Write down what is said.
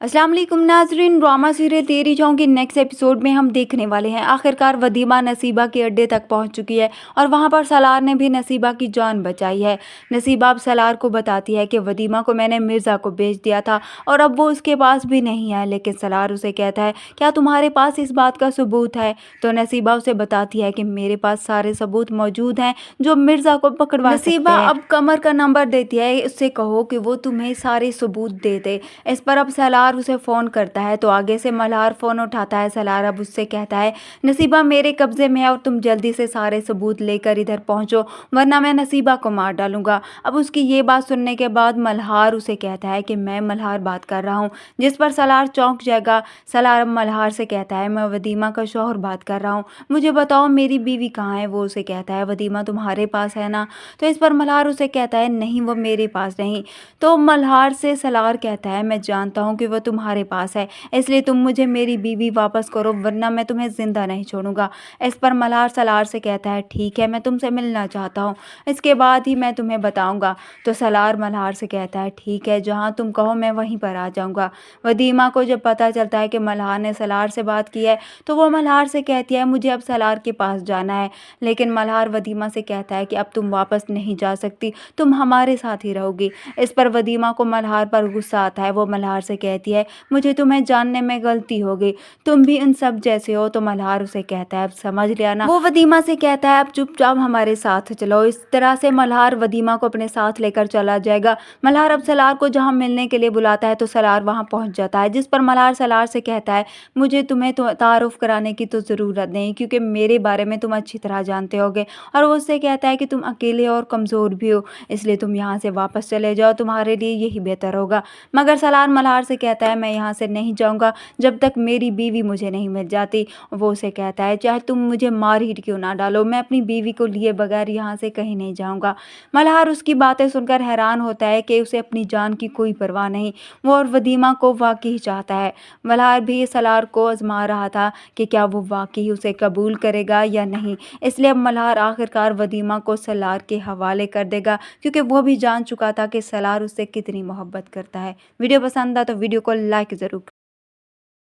अस्सलाम वालेकुम नाज़रीन। ड्रामा सीरियल तेरी चौं के नेक्स्ट एपिसोड में हम देखने वाले हैं आखिरकार वदीमा नसीबा के अड्डे तक पहुंच चुकी है और वहां पर सलार ने भी नसीबा की जान बचाई है। नसीबा अब सलार को बताती है कि वदीमा को मैंने मिर्ज़ा को बेच दिया था और अब वो उसके पास भी नहीं है, लेकिन सलार उसे कहता है क्या तुम्हारे पास इस बात का सबूत है? तो नसीबा उसे बताती है कि मेरे पास सारे सबूत मौजूद हैं जो मिर्ज़ा को पकड़वा सकते हैं। नसीबा अब कमर का नंबर देती है, उससे कहो कि वो तुम्हें सारे सबूत दे दे। इस पर अब सलार उसे फ़ोन करता है तो आगे से मल्हार फ़ोन उठाता है। सलार अब उससे कहता है नसीबा मेरे कब्ज़े में है और तुम जल्दी से सारे सबूत लेकर इधर पहुंचो वरना मैं नसीबा को मार डालूंगा। अब उसकी ये बात सुनने के बाद मल्हार उसे कहता है कि मैं मल्हार बात कर रहा हूँ, जिस पर सलार चौंक जाएगा। सलार अब मल्हार से कहता है मैं वदीमा का शौहर बात कर रहा हूँ, मुझे बताओ मेरी बीवी कहाँ है? वो उसे कहता है वदीमा तुम्हारे पास है ना? तो इस पर मल्हार उसे कहता है नहीं, वो मेरे पास नहीं। तो मल्हार से सलार कहता है मैं जानता हूँ कि वो तुम्हारे पास है, इसलिए तुम मुझे मेरी बीवी वापस करो वरना मैं तुम्हें जिंदा नहीं छोड़ूंगा। इस पर मल्हार सलार से कहता है ठीक है, मैं तुमसे मिलना चाहता हूँ, इसके बाद ही मैं तुम्हें बताऊंगा। तो सलार मल्हार से कहता है ठीक है, जहाँ तुम कहो मैं वहीं पर आ जाऊंगा। वदीमा को जब पता चलता है कि मल्हार ने सलार से बात की है तो वो मल्हार से कहती है मुझे अब सलार के पास जाना है, लेकिन मल्हार वदीमा से कहता है कि अब तुम वापस नहीं जा सकती, तुम हमारे साथ ही रहोगी। इस पर वदीमा को मल्हार पर गुस्सा आता है। वो मल्हार से कहती है मुझे तुम्हें जानने में गलती हो गई, तुम भी उन सब जैसे हो। तो मल्हार उसे कहता है अब समझ लिया ना। वो वदीमा से कहता है अब चुपचाप हमारे साथ चलो। इस तरह से मल्हार वदीमा को अपने साथ लेकर चला जाएगा। मल्हार अब सलार को जहाँ मिलने के लिए बुलाता है तो सलार वहाँ पहुँच जाता है, जिस पर मल्हार सलार से कहता है मुझे तुम्हें तारुफ कराने की तो ज़रूरत नहीं क्योंकि मेरे बारे में तुम अच्छी तरह जानते होगे। और वो उससे कहता है कि तुम अकेले और कमज़ोर भी हो, इसलिए तुम यहाँ से वापस चले जाओ, तुम्हारे लिए यही बेहतर होगा। मगर सलार मल्हार से कहता है मैं यहाँ से नहीं जाऊँगा जब तक मेरी बीवी मुझे नहीं मिल जाती। वो उसे कहता है चाहे तुम मुझे मार ही क्यों ना डालो, मैं अपनी बीवी को लिए बगैर यहाँ से कहीं नहीं जाऊँगा। मल्हार उसकी बातें सुनकर हैरान होता है कि उसे अपनी जान की कोई परवाह नहीं, वो और वदीमा को वाकई चाहता है। मल्हार भी सलार को आजमा रहा था कि क्या वो वाकई उसे कबूल करेगा या नहीं, इसलिए अब मल्हार आखिरकार वदीमा को सलार के हवाले कर देगा क्योंकि वो भी जान चुका था कि सलार उससे कितनी मोहब्बत करता है। वीडियो पसंद आ तो वीडियो को लाइक ज़रूर